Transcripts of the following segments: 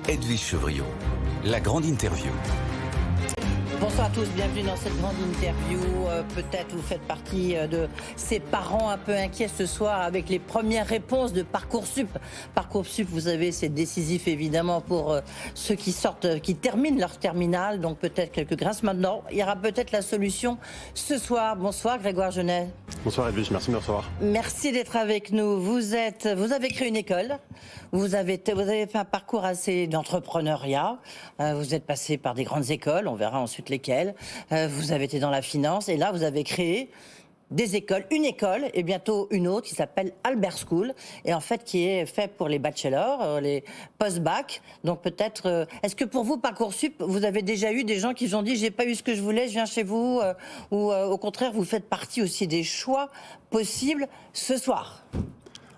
Edwige Chevrillon, la grande interview. Bonsoir à tous, bienvenue dans cette grande interview. Peut-être vous faites partie de ces parents un peu inquiets ce soir avec les premières réponses de Parcoursup. Parcoursup, vous savez, c'est décisif évidemment pour ceux qui sortent, qui terminent leur terminale. Donc peut-être quelques grâces maintenant. Il y aura peut-être la solution ce soir. Bonsoir Grégoire Genet. Bonsoir Edwige, merci de me recevoir. Merci d'être avec nous. Vous avez créé une école. Vous avez fait un parcours assez d'entrepreneuriat. Vous êtes passé par des grandes écoles. On verra ensuite lesquelles. Vous avez été dans la finance et là vous avez créé des écoles, une école et bientôt une autre qui s'appelle Albert School et en fait qui est fait pour les bachelors, les post-bac. Donc peut-être, est-ce que pour vous Parcoursup, vous avez déjà eu des gens qui vous ont dit j'ai pas eu ce que je voulais, je viens chez vous ou au contraire vous faites partie aussi des choix possibles ce soir?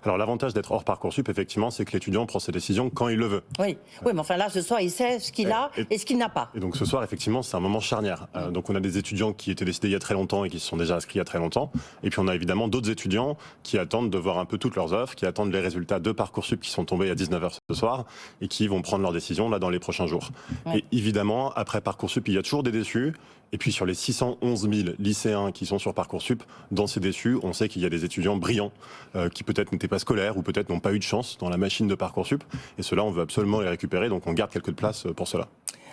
Alors l'avantage d'être hors Parcoursup, effectivement, c'est que l'étudiant prend ses décisions quand il le veut. Oui, mais enfin là, ce soir, il sait ce qu'il a et ce qu'il n'a pas. Et donc ce soir, effectivement, c'est un moment charnière. Donc on a des étudiants qui étaient décidés il y a très longtemps et qui se sont déjà inscrits il y a très longtemps. Et puis on a évidemment d'autres étudiants qui attendent de voir un peu toutes leurs offres, qui attendent les résultats de Parcoursup qui sont tombés à 19h ce soir et qui vont prendre leurs décisions là dans les prochains jours. Ouais. Et évidemment, après Parcoursup, il y a toujours des déçus. Et puis sur les 611 000 lycéens qui sont sur Parcoursup, dans ces déçus, on sait qu'il y a des étudiants brillants qui peut-être n'étaient pas scolaires ou peut-être n'ont pas eu de chance dans la machine de Parcoursup. Et ceux-là, on veut absolument les récupérer, donc on garde quelques places pour cela.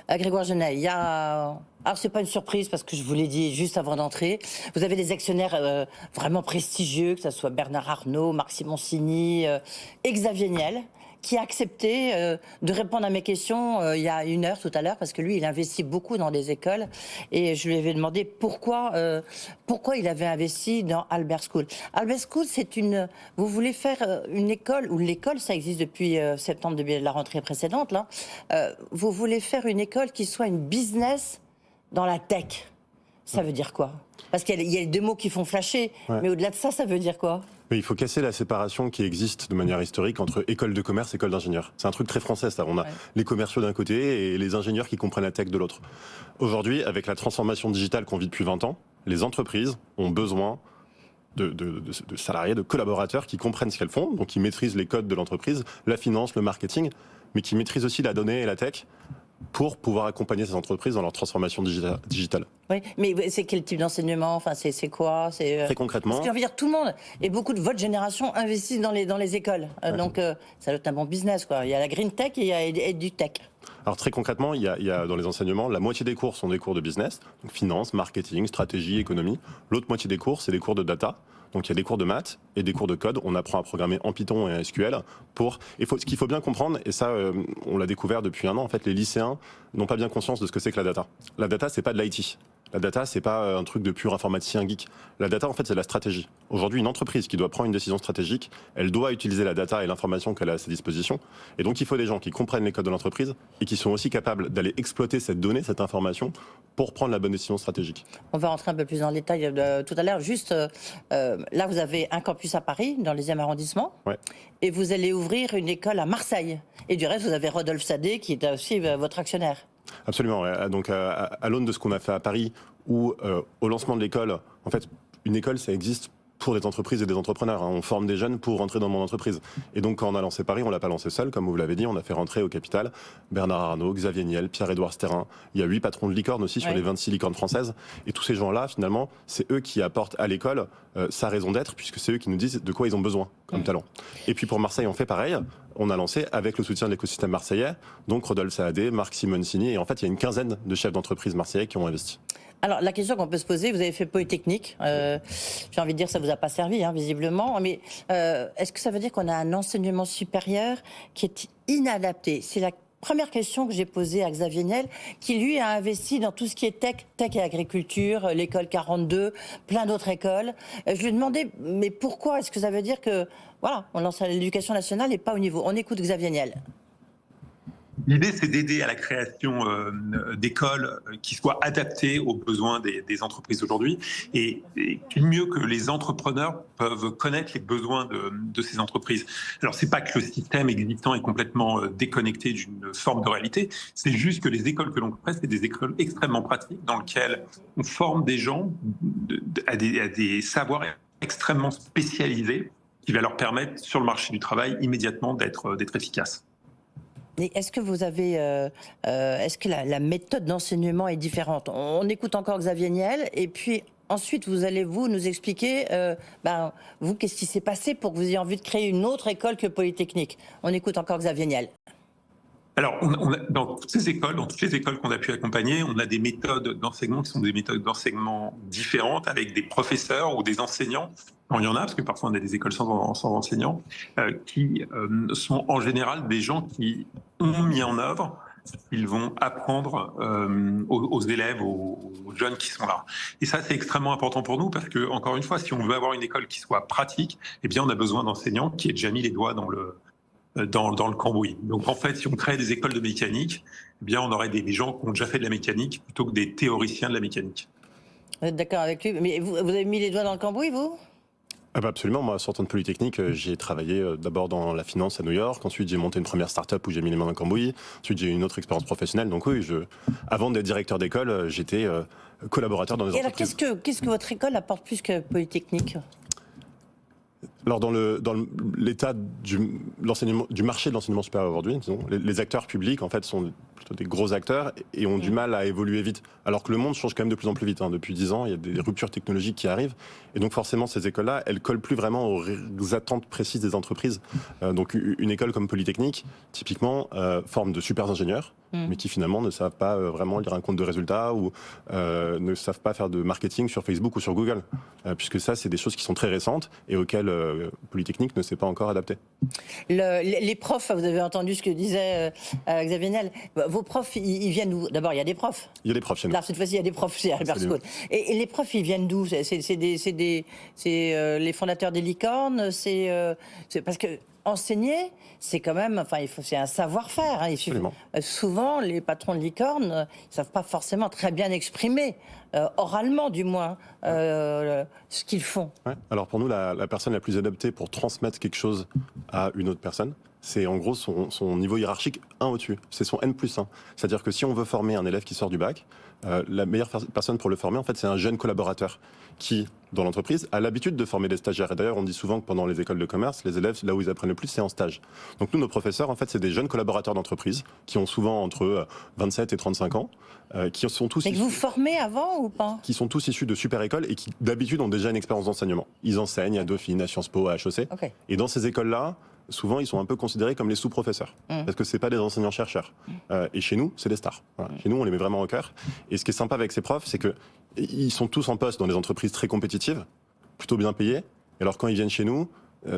Grégoire Genet, il y a... Alors c'est pas une surprise parce que je vous l'ai dit juste avant d'entrer, vous avez des actionnaires vraiment prestigieux, que ce soit Bernard Arnault, Marc Simoncini et Xavier Niel, qui a accepté de répondre à mes questions il y a une heure tout à l'heure, parce que lui, il investit beaucoup dans des écoles, et je lui avais demandé pourquoi il avait investi dans Albert School. Albert School, c'est une... Vous voulez faire une école, ou l'école, ça existe depuis septembre de la rentrée précédente, là. Vous voulez faire une école qui soit une business dans la tech. Ça veut dire quoi? Parce qu'il y a deux mots qui font flasher, ouais. Mais au-delà de ça, ça veut dire quoi? Mais il faut casser la séparation qui existe de manière historique entre école de commerce et école d'ingénieur. C'est un truc très français, ça. On a les commerciaux d'un côté et les ingénieurs qui comprennent la tech de l'autre. Aujourd'hui, avec la transformation digitale qu'on vit depuis 20 ans, les entreprises ont besoin de salariés, de collaborateurs qui comprennent ce qu'elles font, donc qui maîtrisent les codes de l'entreprise, la finance, le marketing, mais qui maîtrisent aussi la donnée et la tech pour pouvoir accompagner ces entreprises dans leur transformation digitale. Oui, mais c'est quel type d'enseignement? Enfin, c'est quoi? Très concrètement. Parce que, je veux dire, tout le monde et beaucoup de votre génération investissent dans les écoles. Ouais. Donc, ça doit être un bon business, quoi. Il y a la green tech et il y a du tech. Alors très concrètement, il y a dans les enseignements, la moitié des cours sont des cours de business, donc finance, marketing, stratégie, économie. L'autre moitié des cours, c'est des cours de data. Donc il y a des cours de maths et des cours de code. On apprend à programmer en Python et en SQL. Ce qu'il faut bien comprendre, et ça on l'a découvert depuis un an, en fait, les lycéens n'ont pas bien conscience de ce que c'est que la data. La data, c'est pas de l'IT. La data, c'est pas un truc de pur informaticien geek. La data, en fait, c'est la stratégie. Aujourd'hui, une entreprise qui doit prendre une décision stratégique, elle doit utiliser la data et l'information qu'elle a à sa disposition. Et donc, il faut des gens qui comprennent les codes de l'entreprise et qui sont aussi capables d'aller exploiter cette donnée, cette information, pour prendre la bonne décision stratégique. On va rentrer un peu plus dans le détail tout à l'heure. Juste, là, vous avez un campus à Paris, dans le 10e arrondissement. Ouais. Et vous allez ouvrir une école à Marseille. Et du reste, vous avez Rodolphe Sadé, qui est aussi votre actionnaire. Absolument. Ouais. Donc, à l'aune de ce qu'on a fait à Paris, où au lancement de l'école, en fait, une école, ça existe pour des entreprises et des entrepreneurs. On forme des jeunes pour rentrer dans mon entreprise. Et donc, quand on a lancé Paris, on l'a pas lancé seul, comme vous l'avez dit. On a fait rentrer au capital Bernard Arnault, Xavier Niel, Pierre-Édouard Sterrin. Il y a 8 patrons de licorne aussi sur les 26 licornes françaises. Et tous ces gens-là, finalement, c'est eux qui apportent à l'école sa raison d'être, puisque c'est eux qui nous disent de quoi ils ont besoin comme talent. Et puis pour Marseille, on fait pareil. On a lancé avec le soutien de l'écosystème marseillais, donc Rodolphe Saadé, Marc Simoncini. Et en fait, il y a une quinzaine de chefs d'entreprise marseillais qui ont investi. Alors, la question qu'on peut se poser, vous avez fait Polytechnique, j'ai envie de dire ça vous a pas servi, hein, visiblement, mais est-ce que ça veut dire qu'on a un enseignement supérieur qui est inadapté? C'est la première question que j'ai posée à Xavier Niel, qui lui a investi dans tout ce qui est tech et agriculture, l'école 42, plein d'autres écoles. Je lui ai demandé, mais pourquoi? Est-ce que ça veut dire que, voilà, on lance l'éducation nationale et pas au niveau? On écoute Xavier Niel. L'idée, c'est d'aider à la création d'écoles qui soient adaptées aux besoins des entreprises aujourd'hui. Et qui mieux que les entrepreneurs peuvent connaître les besoins de ces entreprises. Alors, c'est pas que le système existant est complètement déconnecté d'une forme de réalité. C'est juste que les écoles que l'on crée, c'est des écoles extrêmement pratiques dans lesquelles on forme des gens à des savoirs extrêmement spécialisés qui va leur permettre, sur le marché du travail, immédiatement d'être efficaces. Et est-ce que vous avez, est-ce que la méthode d'enseignement est différente? On écoute encore Xavier Niel, et puis ensuite vous allez nous expliquer, vous, qu'est-ce qui s'est passé pour que vous ayez envie de créer une autre école que Polytechnique. On écoute encore Xavier Niel. Alors, dans toutes ces écoles, dans toutes les écoles qu'on a pu accompagner, on a des méthodes d'enseignement qui sont des méthodes d'enseignement différentes, avec des professeurs ou des enseignants. Il y en a, parce que parfois on a des écoles sans enseignants, qui sont en général des gens qui ont mis en œuvre ce qu'ils vont apprendre aux élèves, aux jeunes qui sont là. Et ça, c'est extrêmement important pour nous, parce que, encore une fois, si on veut avoir une école qui soit pratique, eh bien, on a besoin d'enseignants qui aient déjà mis les doigts dans le cambouis. Donc en fait, si on crée des écoles de mécanique, eh bien on aurait des gens qui ont déjà fait de la mécanique plutôt que des théoriciens de la mécanique. Vous êtes d'accord avec lui? Mais vous avez mis les doigts dans le cambouis, vous? Absolument, moi sortant de Polytechnique, j'ai travaillé d'abord dans la finance à New York, ensuite j'ai monté une première start-up où j'ai mis les mains dans le cambouis, ensuite j'ai eu une autre expérience professionnelle, donc oui, avant d'être directeur d'école, j'étais collaborateur dans les entreprises. Et alors qu'est-ce que votre école apporte plus que Polytechnique? Alors dans l'état du marché de l'enseignement supérieur aujourd'hui, disons, les acteurs publics en fait sont plutôt des gros acteurs et ont du mal à évoluer vite. Alors que le monde change quand même de plus en plus vite. Depuis 10 ans, il y a des ruptures technologiques qui arrivent. Et donc forcément, ces écoles-là, elles collent plus vraiment aux attentes précises des entreprises. Donc une école comme Polytechnique, typiquement, forme de super ingénieurs, mais qui finalement ne savent pas vraiment lire un compte de résultats ou ne savent pas faire de marketing sur Facebook ou sur Google. Puisque ça, c'est des choses qui sont très récentes et auxquelles Polytechnique ne s'est pas encore adapté. Les profs, vous avez entendu ce que disait Xavier Niel. Vos profs, ils viennent d'où? D'abord, il y a des profs. Il y a des profs chez nous. Là, cette fois-ci, il y a des profs chez Albert School. Et les profs, ils viennent d'où? C'est les fondateurs des licornes. C'est parce que enseigner, c'est quand même, c'est un savoir-faire. Souvent, les patrons de licornes, ils ne savent pas forcément très bien exprimer, oralement du moins, ce qu'ils font. Ouais. Alors pour nous, la personne la plus adaptée pour transmettre quelque chose à une autre personne, c'est en gros son niveau hiérarchique 1 au-dessus. C'est son N+1. C'est-à-dire que si on veut former un élève qui sort du bac, la meilleure personne pour le former, en fait, c'est un jeune collaborateur qui, dans l'entreprise, a l'habitude de former des stagiaires. Et d'ailleurs, on dit souvent que pendant les écoles de commerce, les élèves, là où ils apprennent le plus, c'est en stage. Donc nous, nos professeurs, en fait, c'est des jeunes collaborateurs d'entreprise qui ont souvent entre 27 et 35 ans, qui sont tous... Mais que vous formez avant ou pas? Qui sont tous issus de super écoles et qui, d'habitude, ont déjà une expérience d'enseignement. Ils enseignent à Dauphine, à Sciences Po, à HEC. Okay. Et dans ces écoles-là, souvent, ils sont un peu considérés comme les sous-professeurs, parce que c'est pas des enseignants-chercheurs. Et chez nous, c'est des stars. Voilà. Chez nous, on les met vraiment au cœur. Et ce qui est sympa avec ces profs, c'est que ils sont tous en poste dans des entreprises très compétitives, plutôt bien payées. Et alors, quand ils viennent chez nous,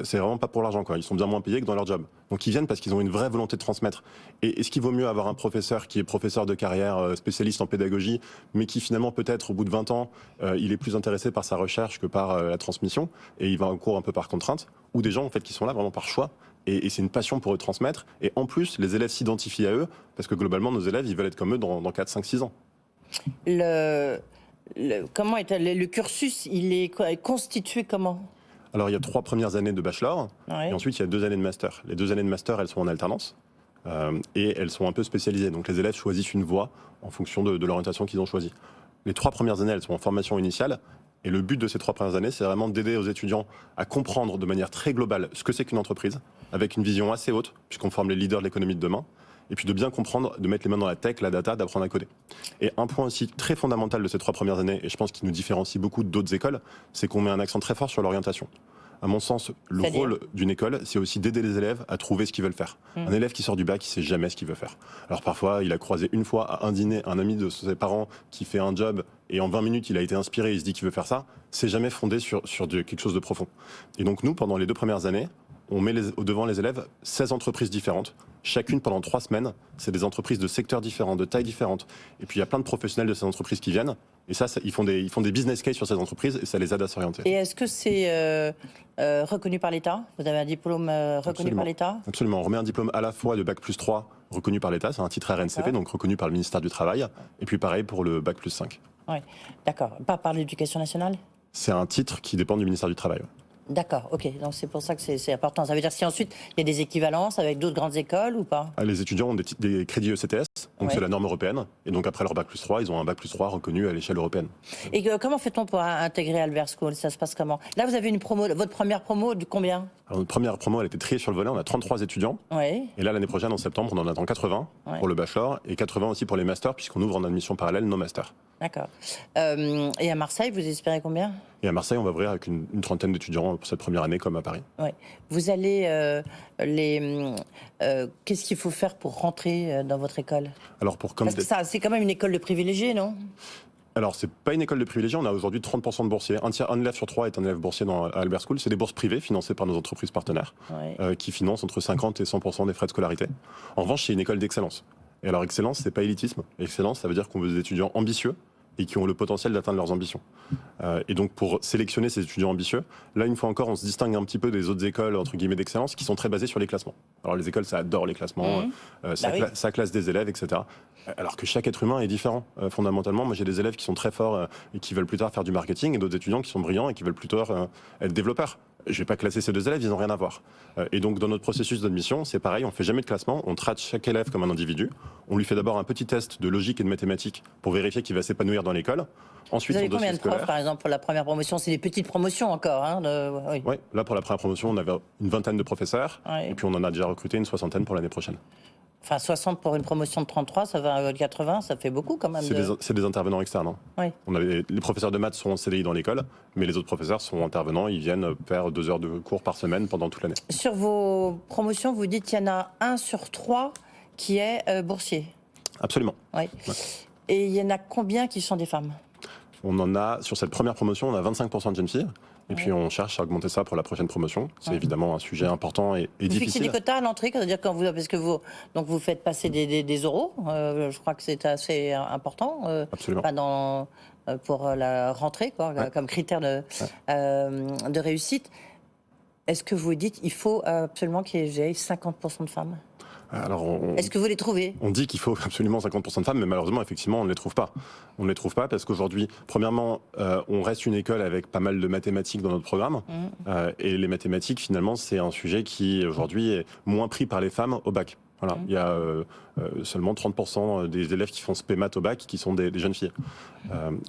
c'est vraiment pas pour l'argent, quoi. Ils sont bien moins payés que dans leur job. Donc, ils viennent parce qu'ils ont une vraie volonté de transmettre. Et est-ce qu'il vaut mieux avoir un professeur qui est professeur de carrière, spécialiste en pédagogie, mais qui finalement, peut-être, au bout de 20 ans, il est plus intéressé par sa recherche que par la transmission, et il va en cours un peu par contrainte, ou des gens, en fait, qui sont là vraiment par choix. Et c'est une passion pour eux de transmettre. Et en plus, les élèves s'identifient à eux, parce que globalement, nos élèves, ils veulent être comme eux dans 4, 5, 6 ans. Comment le cursus, il est constitué comment? Alors, il y a 3 premières années de bachelor, et ensuite, il y a 2 années de master. Les 2 années de master, elles sont en alternance, et elles sont un peu spécialisées. Donc, les élèves choisissent une voie en fonction de l'orientation qu'ils ont choisie. Les 3 premières années, elles sont en formation initiale, et le but de ces 3 premières années, c'est vraiment d'aider aux étudiants à comprendre de manière très globale ce que c'est qu'une entreprise, avec une vision assez haute, puisqu'on forme les leaders de l'économie de demain, et puis de bien comprendre, de mettre les mains dans la tech, la data, d'apprendre à coder. Et un point aussi très fondamental de ces 3 premières années, et je pense qu'il nous différencie beaucoup d'autres écoles, c'est qu'on met un accent très fort sur l'orientation. À mon sens, le rôle d'une école, c'est aussi d'aider les élèves à trouver ce qu'ils veulent faire. Un élève qui sort du bac, il sait jamais ce qu'il veut faire. Alors parfois, il a croisé une fois à un dîner un ami de ses parents qui fait un job, et en 20 minutes, il a été inspiré, il se dit qu'il veut faire ça. C'est jamais fondé sur quelque chose de profond. Et donc nous, pendant les 2 premières années, on met devant les élèves 16 entreprises différentes. Chacune pendant 3 semaines, c'est des entreprises de secteurs différents, de tailles différentes. Et puis il y a plein de professionnels de ces entreprises qui viennent. Et ça ils font des business cases sur ces entreprises et ça les aide à s'orienter. Et est-ce que c'est reconnu par l'État? Vous avez un diplôme reconnu par l'État? Absolument. On remet un diplôme à la fois de Bac+3 reconnu par l'État, c'est un titre RNCP, donc reconnu par le ministère du Travail. Et puis pareil pour le Bac+5. Oui, d'accord. Pas par l'Éducation nationale? C'est un titre qui dépend du ministère du Travail. D'accord, ok. Donc c'est pour ça que c'est important. Ça veut dire si ensuite il y a des équivalences avec d'autres grandes écoles ou pas? Les étudiants ont des crédits ECTS, donc Ouais. c'est la norme européenne. Et donc après leur bac+3, ils ont un bac+3 reconnu à l'échelle européenne. Et comment fait-on pour intégrer Albert School? Ça se passe comment? Là, vous avez une promo, votre première promo de combien? Alors, notre première promo, elle a été triée sur le volet, on a 33 étudiants. Oui. Et là, l'année prochaine, en septembre, on en attend 80 Ouais. pour le bachelor et 80 aussi pour les masters, puisqu'on ouvre en admission parallèle nos masters. D'accord. Et à Marseille, vous espérez combien? Et à Marseille, on va ouvrir avec une trentaine d'étudiants pour cette première année, comme à Paris. Ouais. Vous allez qu'est-ce qu'il faut faire pour rentrer dans votre école? Alors, Parce que ça, c'est quand même une école de privilégiés, non? Alors, c'est pas une école de privilégiés, on a aujourd'hui 30% de boursiers. Un élève sur 3 est un élève boursier à Albert School. C'est des bourses privées financées par nos entreprises partenaires, Ouais. qui financent entre 50 et 100% des frais de scolarité. En revanche, c'est une école d'excellence. Et alors, excellence, c'est pas élitisme. Excellence, ça veut dire qu'on veut des étudiants ambitieux et qui ont le potentiel d'atteindre leurs ambitions. Et donc, pour sélectionner ces étudiants ambitieux, là, une fois encore, on se distingue un petit peu des autres écoles, entre guillemets, d'excellence, qui sont très basées sur les classements. Alors, les écoles, ça adore les classements, ça classe des élèves, etc. Alors que chaque être humain est différent, fondamentalement. Moi, j'ai des élèves qui sont très forts et qui veulent plus tard faire du marketing, et d'autres étudiants qui sont brillants et qui veulent plus tard être développeurs. Je ne vais pas classer ces deux élèves, ils n'ont rien à voir. Et donc, dans notre processus d'admission, c'est pareil, on ne fait jamais de classement, on traite chaque élève comme un individu. On lui fait d'abord un petit test de logique et de mathématiques pour vérifier qu'il va s'épanouir dans l'école. Ensuite, Vous avez son combien dossier de profs, scolaire. par exemple, pour la première promotion? C'est des petites promotions encore, hein, oui. Oui, là, pour la première promotion, on avait une vingtaine de professeurs, Ouais. et puis on en a déjà recruté une soixantaine pour l'année prochaine. Enfin, 60 pour une promotion de 33, ça va à 80, ça fait beaucoup quand même. C'est des intervenants externes. Hein. Oui. Les professeurs de maths sont en CDI dans l'école, mais les autres professeurs sont intervenants, ils viennent faire 2 heures de cours par semaine pendant toute l'année. Sur vos promotions, vous dites qu'il y en a 1 sur 3 qui est boursier. Absolument. Oui. Et il y en a combien qui sont des femmes? On en a, sur cette première promotion, on a 25% de jeunes filles. Et puis on cherche à augmenter ça pour la prochaine promotion. C'est évidemment un sujet important et Vous fixez difficile. des quotas à l'entrée, c'est-à-dire parce que vous faites passer des euros. Je crois que c'est assez important. Absolument. Pas pour la rentrée, quoi, comme critère de réussite. Est-ce que vous dites il faut absolument qu'il y ait 50% de femmes? Alors, Est-ce que vous les trouvez? on dit qu'il faut absolument 50% de femmes, mais malheureusement, effectivement, on ne les trouve pas. On ne les trouve pas parce qu'aujourd'hui, premièrement, on reste une école avec pas mal de mathématiques dans notre programme. Et les mathématiques, finalement, c'est un sujet qui, aujourd'hui, est moins pris par les femmes au bac. Voilà. Il y a seulement 30% des élèves qui font spé maths au bac qui sont des jeunes filles.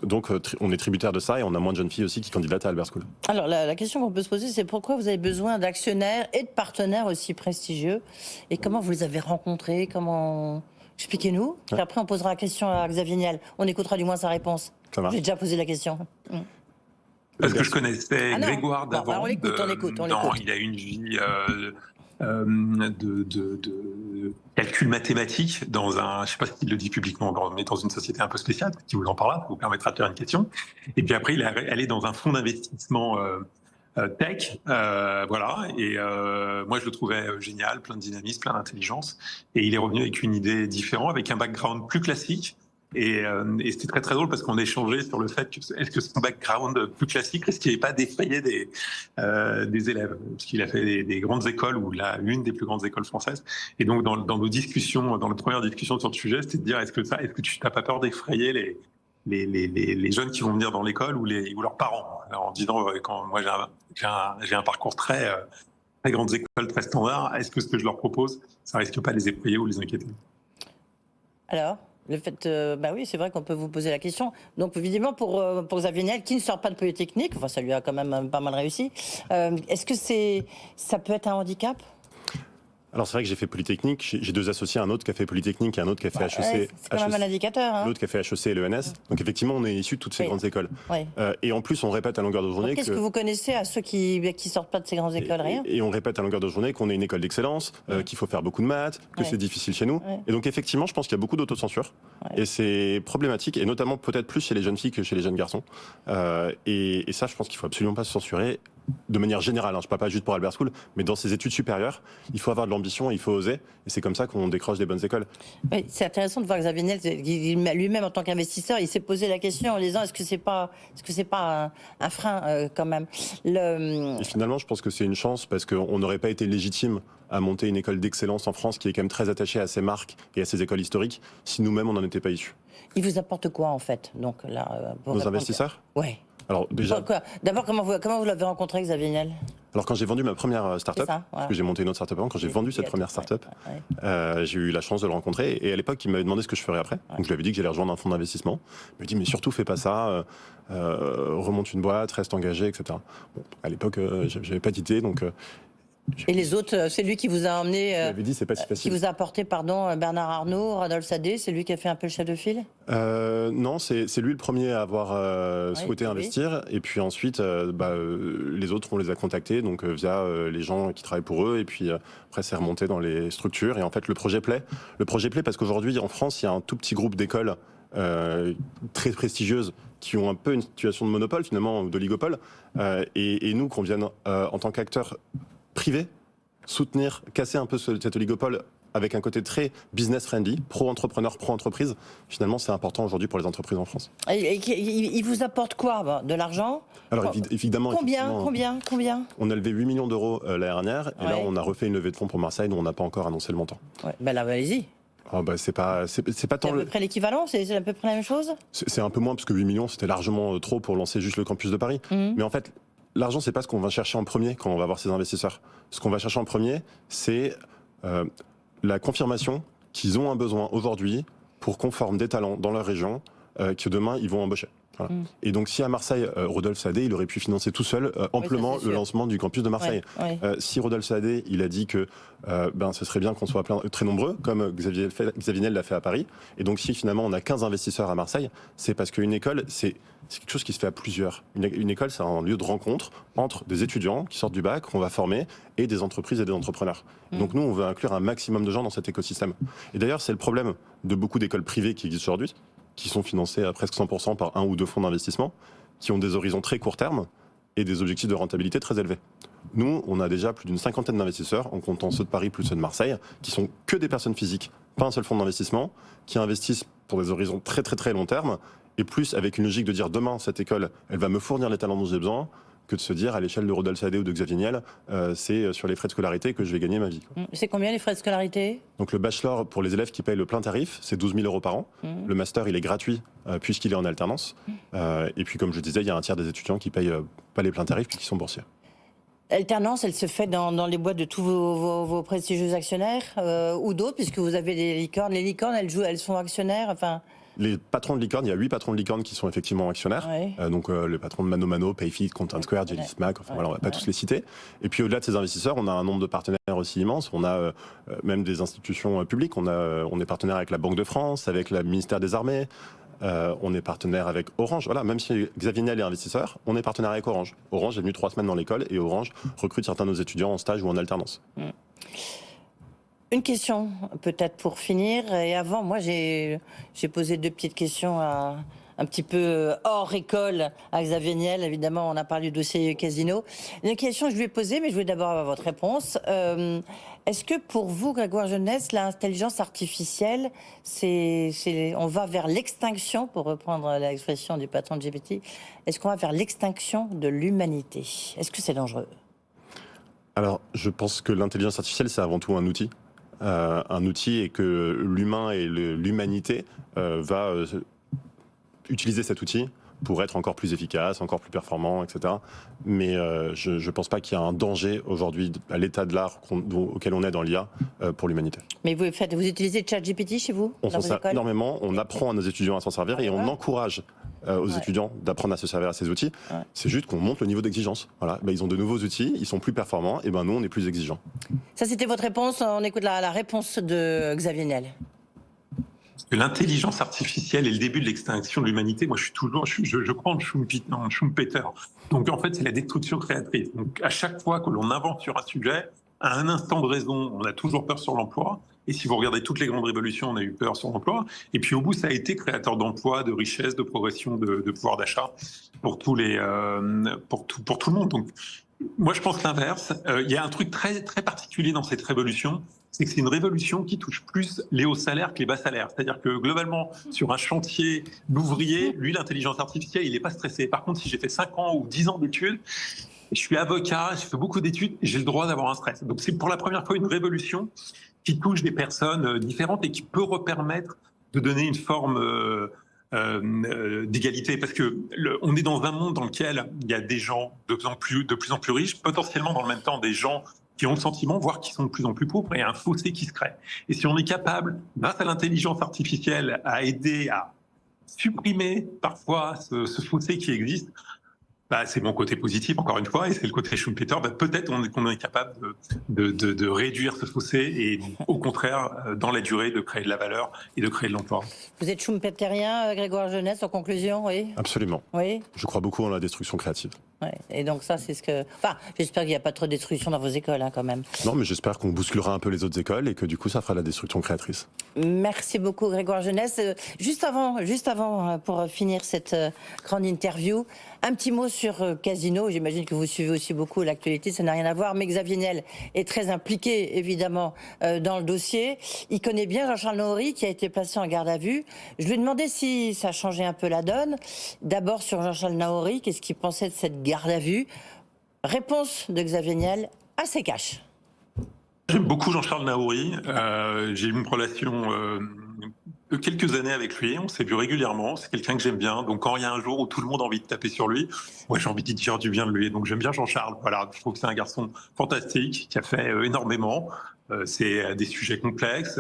Donc on est tributaire de ça et on a moins de jeunes filles aussi qui candidatent à Albert School. Alors la question qu'on peut se poser, c'est pourquoi vous avez besoin d'actionnaires et de partenaires aussi prestigieux? Et comment vous les avez rencontrés? Expliquez-nous. Puis après, on posera la question à Xavier Niel. On écoutera du moins sa réponse. Ça marche. J'ai déjà posé la question. Parce que je connaissais Grégoire Bon, d'avant. on l'écoute. Il a une vie de calcul mathématique je ne sais pas s'il le dit publiquement, mais dans une société un peu spéciale, qui vous en parlera, ça vous permettra de faire une question. Et puis après, il est allé dans un fonds d'investissement tech, voilà. Et moi, je le trouvais génial, plein de dynamisme, plein d'intelligence. Et il est revenu avec une idée différente, avec un background plus classique. Et c'était très très drôle parce qu'on échangeait sur le fait que est-ce que son background plus classique risquait pas d'effrayer des élèves, parce qu'il a fait des grandes écoles ou une des plus grandes écoles françaises. Et donc dans nos discussions, dans les premières discussions sur le sujet, c'était de dire est-ce que tu n'as pas peur d'effrayer les jeunes qui vont venir dans l'école ou leurs parents, alors, en disant quand moi j'ai un parcours très grandes écoles, très standard, est-ce que ce que je leur propose, ça risque pas de les effrayer ou les inquiéter? Alors le fait, oui, c'est vrai qu'on peut vous poser la question. Donc, évidemment, pour Xavier Niel, qui ne sort pas de Polytechnique, enfin, ça lui a quand même pas mal réussi, est-ce que ça peut être un handicap? Alors c'est vrai que j'ai fait Polytechnique, j'ai 2 associés, un autre qui a fait Polytechnique et un autre qui a fait HEC. C'est quand même un indicateur. Hein. L'autre qui a fait HEC et l'ENS. Donc effectivement, on est issus de toutes ces grandes écoles. Oui. Et en plus, on répète à longueur de journée Qu'est-ce que vous connaissez à ceux qui sortent pas de ces grandes écoles? Rien. Et on répète à longueur de journée qu'on est une école d'excellence, qu'il faut faire beaucoup de maths, que c'est difficile chez nous. Et donc effectivement, je pense qu'il y a beaucoup d'autocensure. Et c'est problématique, et notamment peut-être plus chez les jeunes filles que chez les jeunes garçons. Et ça, je pense qu'il faut absolument pas se censurer. De manière générale, je ne parle pas juste pour Albert School, mais dans ses études supérieures, il faut avoir de l'ambition, il faut oser, et c'est comme ça qu'on décroche des bonnes écoles. Oui, c'est intéressant de voir Xavier Niel, lui-même en tant qu'investisseur, il s'est posé la question en disant est-ce que c'est pas un frein quand même. Et finalement, je pense que c'est une chance parce qu'on n'aurait pas été légitime à monter une école d'excellence en France qui est quand même très attachée à ses marques et à ses écoles historiques si nous-mêmes on n'en était pas issus. Il vous apporte quoi en fait donc là, Nos investisseurs? Oui. Alors déjà, D'abord, comment vous l'avez rencontré, Xavier Niel? alors quand j'ai vendu ma première startup, Voilà. parce que j'ai monté une autre startup avant, quand j'ai vendu cette première startup, j'ai eu la chance de le rencontrer. Et à l'époque, il m'avait demandé ce que je ferais après. Donc je lui avais dit que j'allais rejoindre un fonds d'investissement. Il m'a dit mais surtout fais pas ça, remonte une boîte, reste engagé, etc. Bon, à l'époque, j'avais pas d'idée, donc. Et les autres, c'est lui qui vous a emmené, Je l'avais dit, c'est pas si qui facile. vous a apporté, Bernard Arnault, Rodolphe Sadé, c'est lui qui a fait un peu le chef de file? Non, c'est lui le premier à avoir souhaité oui. investir. Et puis ensuite, les autres, on les a contactés donc via les gens qui travaillent pour eux. Et puis après, c'est remonté dans les structures. Et en fait, le projet plaît. Le projet plaît parce qu'aujourd'hui, en France, il y a un tout petit groupe d'écoles très prestigieuses qui ont un peu une situation de monopole, finalement, d'oligopole. Et nous, qu'on vienne en tant qu'acteurs privés soutenir, casser un peu cet oligopole avec un côté très business-friendly, pro-entrepreneur, pro-entreprise. Finalement, c'est important aujourd'hui pour les entreprises en France. Et il vous apporte quoi? De l'argent? Alors évidemment... Combien? On a levé 8 millions d'euros l'année dernière, et là on a refait une levée de fonds pour Marseille, dont on n'a pas encore annoncé le montant. Ouais. Ben là, allez-y. Oh c'est pas tant... C'est à peu près l'équivalent? C'est à peu près la même chose? C'est un peu moins, parce que 8 millions, c'était largement trop pour lancer juste le campus de Paris. Mais en fait, l'argent, c'est pas ce qu'on va chercher en premier quand on va voir ces investisseurs. Ce qu'on va chercher en premier, c'est la confirmation qu'ils ont un besoin aujourd'hui pour qu'on forme des talents dans leur région que demain, ils vont embaucher. Voilà. Et donc, si à Marseille, Rodolphe Sadé, il aurait pu financer tout seul amplement le lancement du campus de Marseille. Si Rodolphe Sadé, il a dit que ce serait bien qu'on soit très nombreux, comme Xavier Niel l'a fait à Paris. Et donc, si finalement on a 15 investisseurs à Marseille, c'est parce qu'une école, c'est quelque chose qui se fait à plusieurs. Une école, c'est un lieu de rencontre entre des étudiants qui sortent du bac, qu'on va former, et des entreprises et des entrepreneurs. Donc nous, on veut inclure un maximum de gens dans cet écosystème. Et d'ailleurs, c'est le problème de beaucoup d'écoles privées qui existent aujourd'hui, qui sont financées à presque 100% par un ou deux fonds d'investissement, qui ont des horizons très court terme et des objectifs de rentabilité très élevés. Nous, on a déjà plus d'une 50aine d'investisseurs, en comptant ceux de Paris plus ceux de Marseille, qui sont que des personnes physiques, pas un seul fonds d'investissement, qui investissent pour des horizons très très très long terme, et plus avec une logique de dire demain, cette école, elle va me fournir les talents dont j'ai besoin, que de se dire à l'échelle de Rodolphe Sadé ou de Xavier Niel, c'est sur les frais de scolarité que je vais gagner ma vie. C'est combien les frais de scolarité? Donc le bachelor, pour les élèves qui payent le plein tarif, c'est 12 000 euros par an. Le master, il est gratuit puisqu'il est en alternance. Et puis comme je disais, il y a un tiers des étudiants qui payent pas les pleins tarifs puis qui sont boursiers. L'alternance, elle se fait dans les boîtes de tous vos prestigieux actionnaires ou d'autres, puisque vous avez des licornes. Les licornes, elles sont actionnaires, enfin... Les patrons de licorne, il y a 8 patrons de licorne qui sont effectivement actionnaires. Donc les patrons de Mano, Payfit, Content Square, Jelly Smack, enfin voilà, on va pas tous les citer. Et puis au-delà de ces investisseurs, on a un nombre de partenaires aussi immense. On a même des institutions publiques. On est partenaire avec la Banque de France, avec le ministère des Armées. On est partenaire avec Orange. Voilà, même si Xavier Niel est investisseur, on est partenaire avec Orange. Orange est venu 3 semaines dans l'école et Orange recrute certains de nos étudiants en stage ou en alternance. Une question, peut-être pour finir. Et avant, moi, j'ai posé 2 petites questions un petit peu hors école à Xavier Niel. Évidemment, on a parlé du dossier Casino. Une question que je lui ai posée, mais je voulais d'abord avoir votre réponse. Est-ce que pour vous, Grégoire Jeunesse, l'intelligence artificielle, on va vers l'extinction, pour reprendre l'expression du patron de GPT, est-ce qu'on va vers l'extinction de l'humanité? Est-ce que c'est dangereux? Alors, je pense que l'intelligence artificielle, c'est avant tout un outil. Et que l'humain et l'humanité va utiliser cet outil pour être encore plus efficace, encore plus performant, etc. Mais je ne pense pas qu'il y a un danger aujourd'hui à l'état de l'art auquel on est dans l'IA pour l'humanité. Mais vous utilisez ChatGPT chez vous? On s'en sert énormément, on apprend à nos étudiants à s'en servir et on encourage aux étudiants d'apprendre à se servir à ces outils. C'est juste qu'on monte le niveau d'exigence. Voilà. Ils ont de nouveaux outils, ils sont plus performants, et nous on est plus exigeants. Ça c'était votre réponse, on écoute la réponse de Xavier Niel. L'intelligence artificielle est le début de l'extinction de l'humanité. Moi, je crois en Schumpeter. Donc, en fait, c'est la destruction créatrice. Donc, à chaque fois que l'on invente sur un sujet, à un instant de raison, on a toujours peur sur l'emploi. Et si vous regardez toutes les grandes révolutions, on a eu peur sur l'emploi. Et puis, au bout, ça a été créateur d'emplois, de richesses, de progression, de pouvoir d'achat pour tout le monde. Donc, moi, je pense l'inverse. Il y a un truc très, très particulier dans cette révolution. C'est que c'est une révolution qui touche plus les hauts salaires que les bas salaires. C'est-à-dire que globalement, sur un chantier d'ouvrier, lui, l'intelligence artificielle, il n'est pas stressé. Par contre, si j'ai fait 5 ans ou 10 ans d'études, je suis avocat, j'ai fait beaucoup d'études, j'ai le droit d'avoir un stress. Donc c'est pour la première fois une révolution qui touche des personnes différentes et qui peut permettre de donner une forme d'égalité, parce que on est dans un monde dans lequel il y a des gens de plus en plus riches, potentiellement dans le même temps des gens qui ont le sentiment, voire qui sont de plus en plus pauvres, et il y a un fossé qui se crée. Et si on est capable, grâce à l'intelligence artificielle, à aider à supprimer parfois ce fossé qui existe, bah, c'est mon côté positif, encore une fois, et c'est le côté Schumpeter. Bah, peut-être qu'on est capable de réduire ce fossé et, au contraire, dans la durée, de créer de la valeur et de créer de l'emploi. Vous êtes schumpeterien, Grégoire Genès, en conclusion, oui? Absolument. Oui. Je crois beaucoup en la destruction créative. Ouais. Et donc ça, c'est ce que... Enfin, j'espère qu'il n'y a pas trop de destruction dans vos écoles, hein, quand même. Non, mais j'espère qu'on bousculera un peu les autres écoles et que du coup, ça fera la destruction créatrice. Merci beaucoup, Grégoire Genès. Juste avant, pour finir cette grande interview, un petit mot sur Casino. J'imagine que vous suivez aussi beaucoup l'actualité, ça n'a rien à voir. Mais Xavier Niel est très impliqué, évidemment, dans le dossier. Il connaît bien Jean-Charles Naouri, qui a été placé en garde à vue. Je lui ai demandé si ça changeait un peu la donne. D'abord sur Jean-Charles Naouri, qu'est-ce qu'il pensait de cette garde à vue? Réponse de Xavier Niel, assez cash. J'aime beaucoup Jean-Charles Naouri. J'ai eu une relation de quelques années avec lui. On s'est vu régulièrement. C'est quelqu'un que j'aime bien. Donc, quand il y a un jour où tout le monde a envie de taper sur lui, moi, j'ai envie de dire du bien de lui. Donc, j'aime bien Jean-Charles. Voilà. Je trouve que c'est un garçon fantastique qui a fait énormément. C'est des sujets complexes.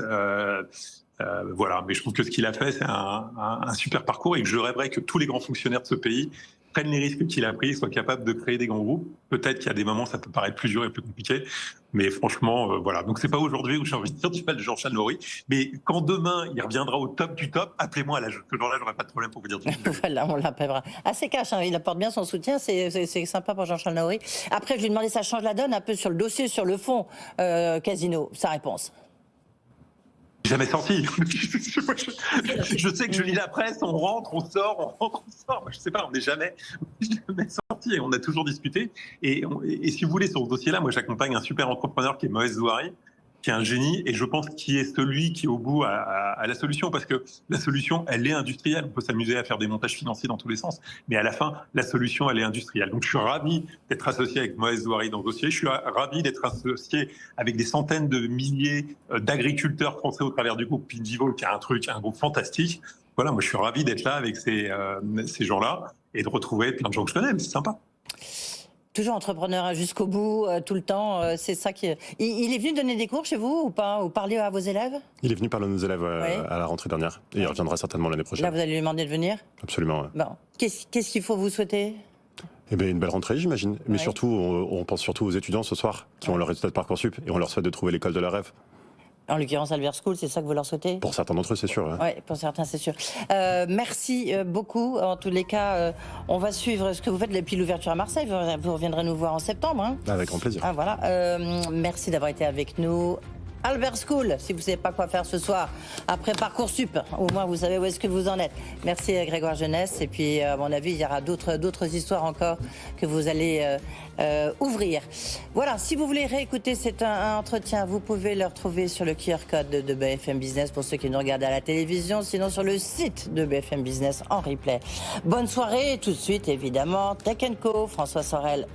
Voilà. Mais je trouve que ce qu'il a fait, c'est un super parcours et que je rêverais que tous les grands fonctionnaires de ce pays prennent les risques qu'il a pris, soient capables de créer des grands groupes. Peut-être qu'il y a des moments, ça peut paraître plus dur et plus compliqué, mais franchement, voilà. Donc c'est pas aujourd'hui où j'ai envie de dire du mal de Jean-Charles Naouri, mais quand demain il reviendra au top du top, appelez-moi à l'âge. Ce jour-là, j'aurai pas de problème pour vous dire du mal. Voilà, on l'appellera. Assez cash, hein, il apporte bien son soutien, c'est sympa pour Jean-Charles Naouri. Après, je lui ai demandé, ça change la donne un peu sur le dossier, sur le fond, Casino. Sa réponse. Jamais sorti. Je sais que je lis la presse, on rentre, on sort, on rentre, on sort. Je sais pas, on n'est jamais sorti et on a toujours discuté. Et si vous voulez, sur ce dossier-là, moi j'accompagne un super entrepreneur qui est Moez Zouari, qui est un génie, et je pense qu'il est celui qui est au bout à la solution, parce que la solution, elle est industrielle. On peut s'amuser à faire des montages financiers dans tous les sens, mais à la fin, la solution, elle est industrielle. Donc je suis ravi d'être associé avec Moez Zouari dans ce dossier. Je suis ravi d'être associé avec des centaines de milliers d'agriculteurs français au travers du groupe Pindivo, qui a un groupe fantastique. Voilà, moi je suis ravi d'être là avec ces gens-là et de retrouver plein de gens que je connais, mais c'est sympa. Toujours entrepreneur, hein, jusqu'au bout, tout le temps, c'est ça qui... Il est venu donner des cours chez vous ou pas? Ou parler à vos élèves? Il est venu parler à nos élèves à la rentrée dernière et il reviendra certainement l'année prochaine. Là, vous allez lui demander de venir? Absolument. Ouais. Bon. Qu'est-ce qu'il faut vous souhaiter? Eh bien, une belle rentrée, j'imagine. Mais surtout, on pense surtout aux étudiants ce soir qui ont leur résultat de Parcoursup et on leur souhaite de trouver l'école de leur rêve. En l'occurrence, Albert School, c'est ça que vous leur souhaitez? Pour certains d'entre eux, c'est sûr. Oui, pour certains, c'est sûr. Merci beaucoup. En tous les cas, on va suivre ce que vous faites depuis l'ouverture à Marseille. Vous reviendrez nous voir en septembre. Hein. Avec grand plaisir. Ah, voilà. Merci d'avoir été avec nous. Albert School, si vous ne savez pas quoi faire ce soir, après Parcoursup, au moins vous savez où est-ce que vous en êtes. Merci Grégoire Genès. Et puis, à mon avis, il y aura d'autres histoires encore que vous allez ouvrir. Voilà, si vous voulez réécouter cet entretien, vous pouvez le retrouver sur le QR code de BFM Business pour ceux qui nous regardent à la télévision, sinon sur le site de BFM Business en replay. Bonne soirée et tout de suite, évidemment, Tech & Co, François Sorel.